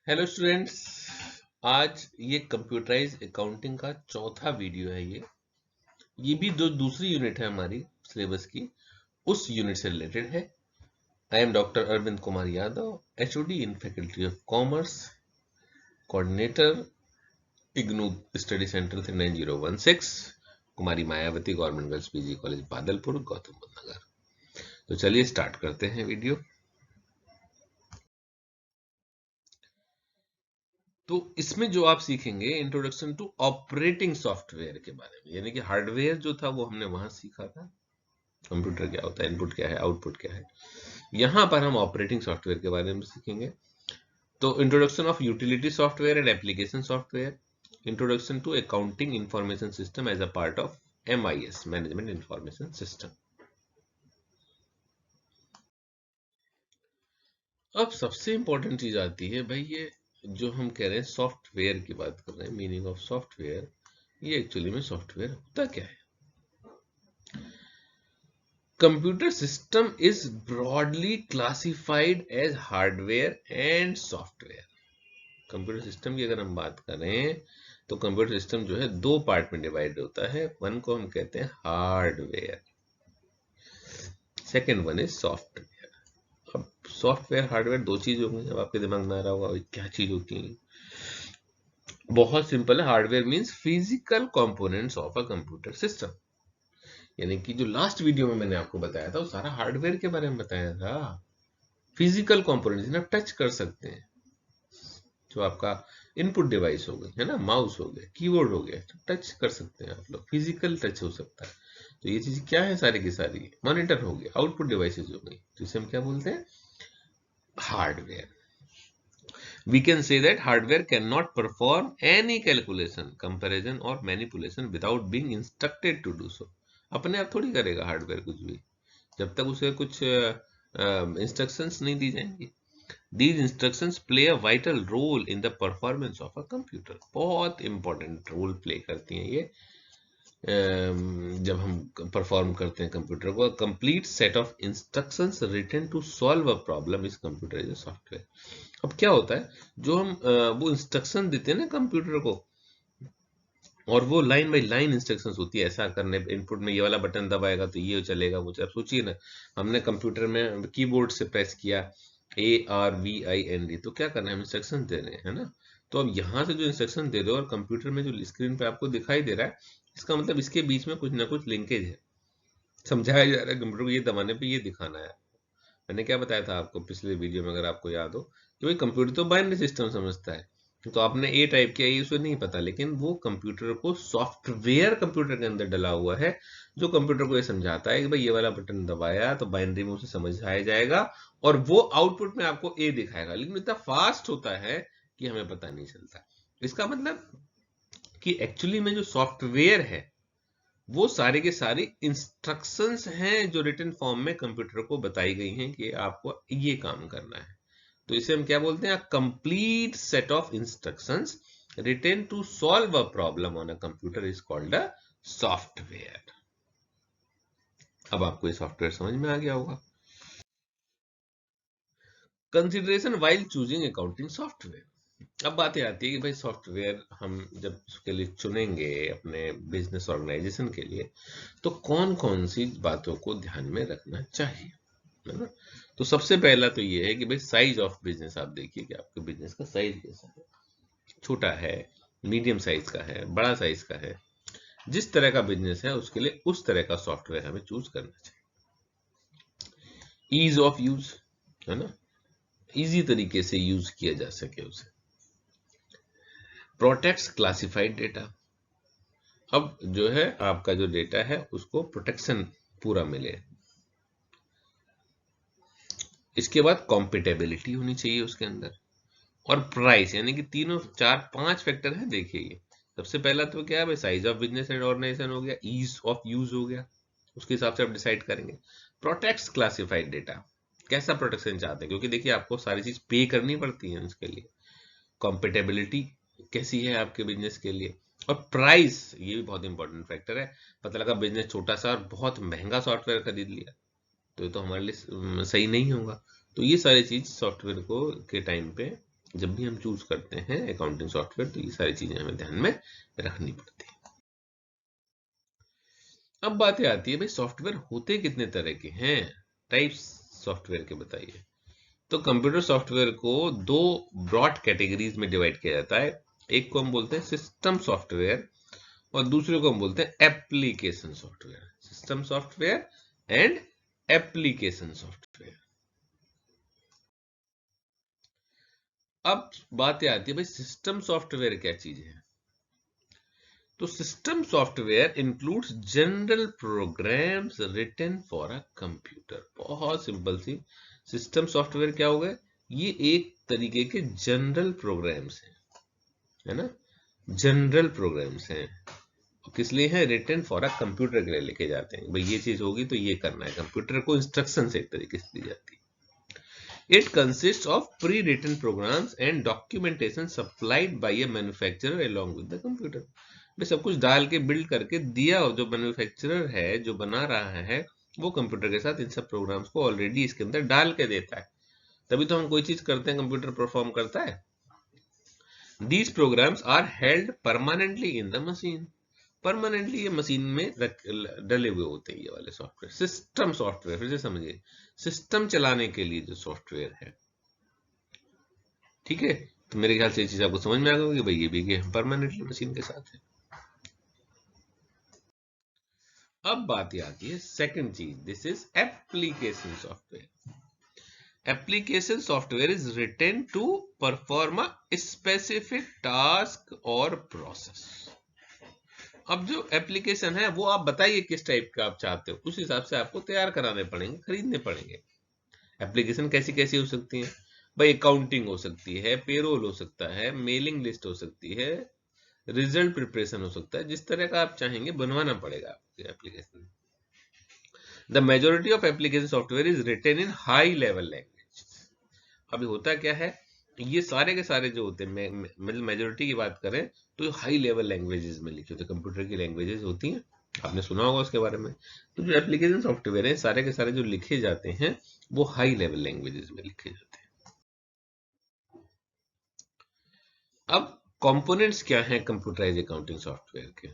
Hello students. आज ये computerise accounting का चौथा वीडियो है। ये भी जो दूसरी यूनिट है हमारी सिलेबस की, उस यूनिट से रिलेटेड है। I am doctor Arvind Kumar Yadav, HOD in faculty of commerce, coordinator IGNOU study centre 39016, Kumari Mayawati government girls PG college Badalpur, Gautam Buddh Nagar. तो चलिए स्टार्ट करते हैं वीडियो। तो इसमें जो आप सीखेंगे इंट्रोडक्शन टू ऑपरेटिंग सॉफ्टवेयर के बारे में, यानी कि हार्डवेयर जो था वो हमने वहां सीखा था, कंप्यूटर क्या होता है, इनपुट क्या है, आउटपुट क्या है। यहां पर हम ऑपरेटिंग सॉफ्टवेयर के बारे में सीखेंगे। तो introduction of utility software and application software, introduction to accounting information system as a part of MIS, management information system. अब सबसे इंपॉर्टेंट चीज आती है भाई, ये जो हम कह रहे हैं सॉफ्टवेयर की बात कर रहे हैं, मीनिंग ऑफ सॉफ्टवेयर, ये एक्चुअली में सॉफ्टवेयर होता क्या है। Computer system is broadly classified as hardware and software. Computer system की अगर हम बात करें तो कंप्यूटर सिस्टम जो है दो पार्ट में डिवाइड होता है। वन को हम कहते हैं hardware, second one is software. अब सॉफ्टवेयर हार्डवेयर दो चीज होंगी। अब आपके दिमाग में आ रहा होगा क्या चीज होती है। बहुत सिंपल है। Hardware means physical components of a computer system, यानी कि जो लास्ट वीडियो में मैंने आपको बताया था वो सारा हार्डवेयर के बारे में बताया था। फिजिकल कंपोनेंट्स जिन्हें आप टच कर सकते हैं, जो आपका इनपुट डिवाइस हो गई है ना, माउस हो गया, कीबोर्ड हो गया, तो टच कर सकते हैं आप लोग, फिजिकल टच हो सकता है। तो ये चीज क्या है, सारी की सारी मॉनिटर हो गया, आउटपुट डिवाइसेस हो गई, तो इसे हम क्या बोलते हैं, hardware. We can say that hardware cannot perform any calculation, comparison or manipulation without being instructed to do so. अपने आप थोड़ी करेगा हार्डवेयर कुछ भी, जब तक उसे कुछ इंस्ट्रक्शंस नहीं दी जाएंगी। These instructions play a vital role in the performance of a computer. बहुत इंपॉर्टेंट रोल प्ले करती हैं ये जब हम परफॉर्म करते हैं कंप्यूटर को। Complete set of instructions written to solve a problem is computer is a software. अब क्या होता है, जो हम वो इंस्ट्रक्शन देते हैं ना कंप्यूटर को, और वो लाइन बाई लाइन इंस्ट्रक्शंस होती है, ऐसा करने पे इनपुट में ये वाला बटन दबाएगा तो ये चलेगा वो चलेगा। सोचिए ना, हमने कंप्यूटर में कीबोर्ड से प्रेस किया ARVIND, तो क्या करना है, हम इंस्ट्रक्शन दे रहे हैं, है ना। तो अब यहाँ से जो इंस्ट्रक्शन दे रहे हो और कंप्यूटर में जो स्क्रीन पे आपको दिखाई दे रहा है, इसका मतलब इसके बीच में कुछ ना कुछ लिंकेज है। समझाया जा रहा है कंप्यूटर को ये दबाने पे ये दिखाना है। मैंने क्या बताया था आपको पिछले वीडियो में, अगर आपको याद हो, कि भाई कंप्यूटर तो बाइनरी सिस्टम समझता है। तो आपने ए टाइप किया, ये उसे नहीं पता, लेकिन वो कंप्यूटर को सॉफ्टवेयर कंप्यूटर के अंदर डला हुआ है, जो कंप्यूटर को ये समझाता है कि भाई ये वाला बटन दबाया तो बाइनरी में उसे समझ आया जाएगा और वो आउटपुट में आपको ए दिखाएगा, लेकिन इतना फास्ट होता है कि हमें पता नहीं चलता। इसका मतलब कि एक्चुअली में जो सॉफ्टवेयर है वो सारे के सारे इंस्ट्रक्शंस हैं जो रिटन फॉर्म में कंप्यूटर को बताई गई हैं कि आपको ये काम करना है। तो इसे हम क्या बोलते हैं, complete set of instructions written to solve a problem on a computer is called a software. अब आपको ये सॉफ्टवेयर समझ में आ गया होगा। Consideration while choosing accounting software. अब बातें आती है कि भाई सॉफ्टवेयर हम जब उसके लिए चुनेंगे अपने बिजनेस ऑर्गेनाइजेशन के लिए, तो कौन कौन सी बातों को ध्यान में रखना चाहिए, है ना। तो सबसे पहला तो ये है कि भाई साइज ऑफ बिजनेस आप देखिए कि आपके बिजनेस का साइज कैसा है, छोटा है, मीडियम साइज का है, बड़ा साइज का है। जिस तरह का बिजनेस है उसके लिए उस तरह का सॉफ्टवेयर हमें चूज करना चाहिए। ईज ऑफ यूज, है ना, इजी तरीके से यूज किया जा सके उसे। प्रोटेक्ट्स क्लासिफाइड डेटा, अब जो है आपका जो डेटा है उसको प्रोटेक्शन पूरा मिले। इसके बाद कॉम्पिटेबिलिटी होनी चाहिए उसके अंदर, और प्राइस, यानी कि तीनों चार पांच फैक्टर हैं। देखिए ये सबसे पहला तो क्या है भाई, size of business and organisation हो गया, ईज ऑफ यूज हो गया, उसके हिसाब से आप डिसाइड करेंगे। प्रोटेक्ट्स क्लासिफाइड डेटा, कैसा प्रोटेक्शन चाहते हैं, क्योंकि देखिए आपको सारी चीज पे करनी पड़ती है उसके लिए। कॉम्पिटेबिलिटी कैसी है आपके बिजनेस के लिए, और प्राइस, ये भी बहुत इंपॉर्टेंट फैक्टर है। पता लगा बिजनेस छोटा सा और बहुत महंगा सॉफ्टवेयर खरीद लिया, तो ये तो हमारे लिए सही नहीं होगा। तो ये सारी चीज सॉफ्टवेयर को के टाइम पे जब भी हम चूज करते हैं अकाउंटिंग सॉफ्टवेयर तो ये सारी चीजें हमें ध्यान में रखनी पड़ती है। अब बातें आती है भाई सॉफ्टवेयर होते कितने तरह के हैं, टाइप्स सॉफ्टवेयर के बताइए। तो कंप्यूटर सॉफ्टवेयर को दो ब्रॉड कैटेगरीज में डिवाइड किया जाता है। एक को हम बोलते हैं सिस्टम सॉफ्टवेयर और दूसरे को हम बोलते हैं application software. System software and application software. अब बातें आती है भाई सिस्टम सॉफ्टवेयर क्या चीज है। तो system software includes general programs written for a computer. बहुत सिंपल सी, सिस्टम सॉफ्टवेयर क्या होगा, ये एक तरीके के जनरल प्रोग्राम्स हैं, है ना, जनरल प्रोग्राम्स हैं। किस लिए है, रिटन फॉर अ कंप्यूटर के लिए लिखे जाते हैं, भाई ये चीज होगी तो ये करना है, कंप्यूटर को इंस्ट्रक्शन एक तरीके से दी जाती है। It consists of pre-written programs and documentation supplied by a manufacturer along with the computer। मैं सब कुछ डाल के बिल्ड करके दिया, जो मैन्युफैक्चरर है जो बना रहा है वो कंप्यूटर के साथ इन सब प्रोग्राम्स को ऑलरेडी इसके अंदर डाल के देता है, तभी तो हम कोई चीज करते हैं कंप्यूटर परफॉर्म करता है। These programs are held permanently in the machine। Permanently ये मशीन में डले हुए होते हैं ये वाले सॉफ्टवेयर। सिस्टम सॉफ्टवेयर फिर से समझिए, सिस्टम चलाने के लिए जो सॉफ्टवेयर है, ठीक है। तो मेरे ख्याल से ये चीज आपको समझ में आ गई कि भाई ये भी परमानेंटली मशीन के साथ है। अब बात आती है सेकंड चीज, this is application software. Application software is written to perform a specific task और प्रोसेस। अब जो एप्लीकेशन है वो आप बताइए किस टाइप का आप चाहते हो, उस हिसाब से आपको तैयार कराने पड़ेंगे, खरीदने पड़ेंगे। एप्लीकेशन कैसी कैसी हो सकती है भाई, अकाउंटिंग हो सकती है, पेरोल हो सकता है, मेलिंग लिस्ट हो सकती है, रिजल्ट प्रिपरेशन हो सकता है, जिस तरह का आप चाहेंगे बनवाना पड़ेगा आपके application. The majority of application software is written in high level language. अभी होता क्या है, ये सारे के सारे जो होते हैं, मतलब मेजोरिटी की बात करें तो हाई लेवल लैंग्वेजेस में लिखे होते हैं, कंप्यूटर की लैंग्वेजेस होती हैं, आपने सुना होगा उसके बारे में। तो जो एप्लीकेशन सॉफ्टवेयर है सारे के सारे जो लिखे जाते हैं वो हाई लेवल लैंग्वेजेस में लिखे जाते हैं। अब कंपोनेंट्स क्या हैं कंप्यूटराइज अकाउंटिंग सॉफ्टवेयर के।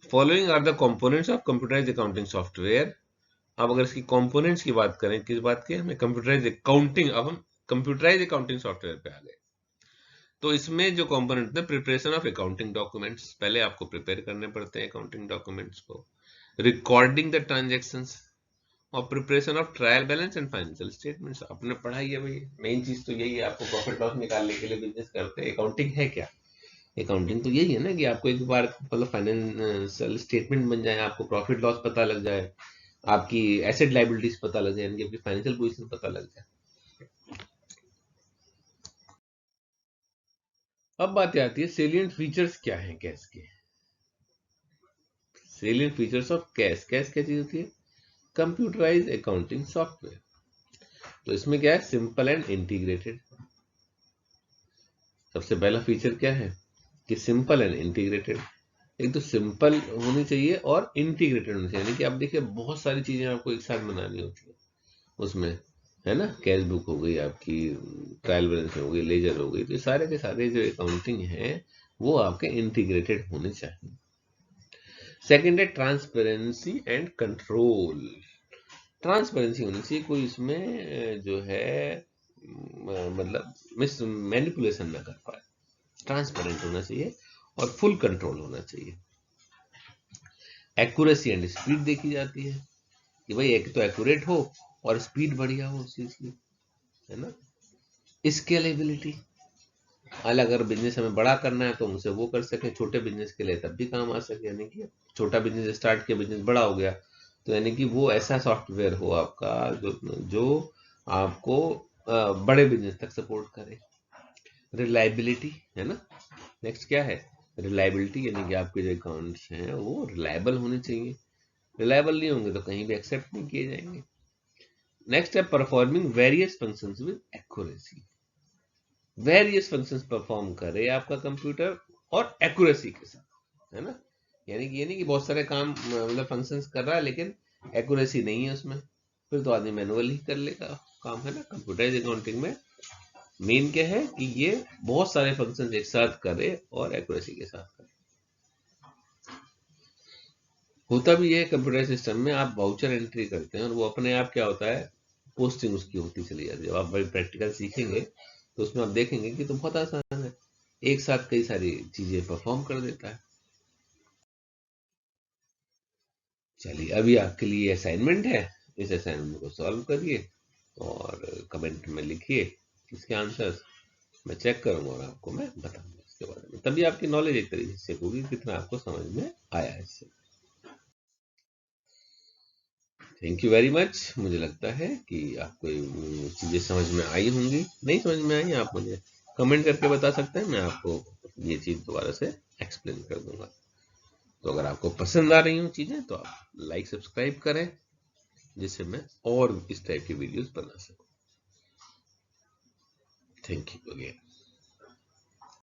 Following are the components of computerise accounting software. अब अगर इसकी कंपोनेंट्स की बात करें, किस बात की, हमें कंप्यूटराइज अकाउंटिंग, अब हम कंप्यूटराइज अकाउंटिंग सॉफ्टवेयर पे आ गए। तो इसमें जो कंपोनेंट है, प्रिपरेशन ऑफ अकाउंटिंग डॉक्यूमेंट्स, पहले आपको प्रिपेयर करने पड़ते हैं अकाउंटिंग डॉक्यूमेंट्स को, रिकॉर्डिंग द ट्रांजैक्शंस और preparation of trial balance and financial statements. आपने पढ़ाई है भाई, मेन चीज तो यही है, आपको प्रॉफिट लॉस निकालने के लिए बिजनेस करते हैं। अकाउंटिंग है क्या, अकाउंटिंग तो यही है ना कि आपको एक बार मतलब फाइनेंशियल स्टेटमेंट बन जाए, आपको प्रॉफिट लॉस पता लग जाए, आपकी एसेट लायबिलिटीज पता लग जाए, यानी कि आपकी फाइनेंशियल पोजीशन पता लग जाए। अब बात आती है सेलिएंट फीचर्स क्या हैं कैश के। Salient features of cash. Cash क्या चीज होती है, कंप्यूटराइज अकाउंटिंग सॉफ्टवेयर। तो इसमें क्या है, सिंपल एंड इंटीग्रेटेड। सबसे पहला फीचर क्या है कि सिंपल एंड इंटीग्रेटेड। एक तो सिंपल होनी चाहिए और इंटीग्रेटेड होनी चाहिए, यानी कि आप देखिए बहुत सारी चीजें आपको एक साथ बनानी होती है उसमें, है ना। कैश बुक हो गई आपकी, ट्रायल बैलेंस हो गई, लेजर हो गई, तो सारे के सारे जो अकाउंटिंग है वो आपके इंटीग्रेटेड होने चाहिए। सेकंड है ट्रांसपेरेंसी एंड कंट्रोल। ट्रांसपेरेंसी होनी चाहिए, कोई इसमें जो है मतलब मिस मैनिपुलेशन ना कर पाए, ट्रांसपेरेंट होना चाहिए और फुल कंट्रोल होना चाहिए। एक्यूरेसी एंड स्पीड देखी जाती है कि भाई एक तो एक्यूरेट हो और स्पीड बढ़िया हो उस चीज की, है ना। स्केलेबिलिटी, अगर बिजनेस हमें बड़ा करना है तो हमसे वो कर सके, छोटे बिजनेस के लिए तब भी काम आ सके, यानी कि छोटा बिजनेस स्टार्ट किया, बिजनेस बड़ा हो गया, तो यानी कि वो ऐसा सॉफ्टवेयर हो आपका जो आपको बड़े बिजनेस तक सपोर्ट करे। रिलायबिलिटी, है ना। नेक्स्ट क्या है, रिलायबिलिटी, यानी कि आपके जो अकाउंट्स हैं वो रिलायबल होने चाहिए, रिलायबल नहीं होंगे तो कहीं भी एक्सेप्ट नहीं किए जाएंगे। नेक्स्ट है performing various functions with accuracy. Various functions perform करे आपका कंप्यूटर और एक्यूरेसी के साथ, है ना। यानी कि ये नहीं कि बहुत सारे काम मतलब फंक्शंस कर रहा है लेकिन एक्यूरेसी नहीं है उसमें, फिर तो आदमी मैनुअल ही कर लेगा काम, है ना। कंप्यूटराइज अकाउंटिंग में मेन क्या है कि ये बहुत सारे फंक्शन एक साथ करे और एक्यूरेसी के साथ करे। होता भी है कंप्यूटर सिस्टम में, आप वाउचर एंट्री करते हैं और वो अपने आप क्या होता है, पोस्टिंग उसकी होती चली जाती है। जब आप बड़ी प्रैक्टिकल सीखेंगे तो उसमें आप देखेंगे कि तो बहुत आसान है, एक साथ कई सारी चीजें परफॉर्म कर देता है। चलिए, अभी आपके लिए असाइनमेंट है, इस असाइनमेंट को सॉल्व करिए और कमेंट में लिखिए इसके आंसर्स। मैं चेक करूंगा और आपको मैं बताऊंगा इसके बारे में, तभी आपकी नॉलेज एक तरीके से होगी कितना आपको समझ में आया है इससे। Thank you very much. मुझे लगता है कि आपको ये चीज़ें समझ में आई होंगी। नहीं समझ में आई आप मुझे कमेंट करके बता सकते हैं, मैं आपको ये चीज़ दोबारा से एक्सप्लेन कर दूंगा। तो अगर आपको पसंद आ रही हूँ चीज़ें तो आप लाइक सब्सक्राइब करें, जिससे मैं और इस टाइप की वीडियोस बना सकूँ। Thank you again.